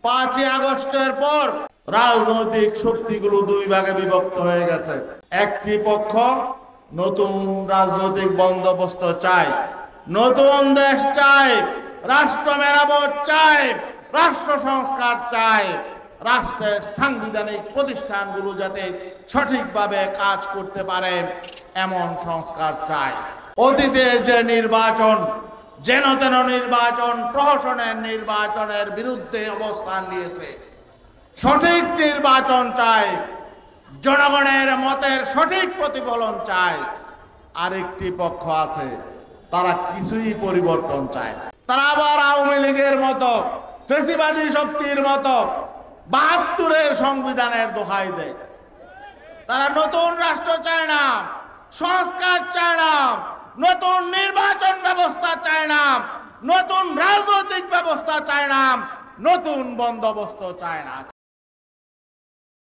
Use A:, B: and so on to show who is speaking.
A: 5ই আগস্টের পর রাজনৈতিক শক্তিগুলো দুই ভাগে বিভক্ত হয়ে গেছে। একটি পক্ষ নতুন রাজনৈতিক বন্দোবস্ত চায়, নতুন দেশ চায়, রাষ্ট্র মেরামত চায়, রাষ্ট্র সংস্কার চায়, রাষ্ট্রের সাংবিধানিক প্রতিষ্ঠানগুলো যাতে সঠিকভাবে কাজ করতে পারে এমন সংস্কার চায়। অতীতের যে নির্বাচন, যেন তেন নির্বাচন, প্রহসনের নির্বাচনের বিরুদ্ধে অবস্থান নিয়েছে। সঠিক নির্বাচন চায়, জনগণের মতের সঠিক প্রতিফলন চায়। আরেকটি পক্ষ আছে, তারা কিছুই পরিবর্তন চায় না। তারা আবার আওয়ামী লীগের মতো, ফ্যাসিবাদী শক্তির মতো ৭২-এর সংবিধানের দোহাই দেয়। তারা নতুন রাষ্ট্র চায় না, সংস্কার চায় না, নতুন নির্বাচন ব্যবস্থা চায় না, নতুন রাজনৈতিক ব্যবস্থা চায় না, নতুন বন্দোবস্ত চায় না।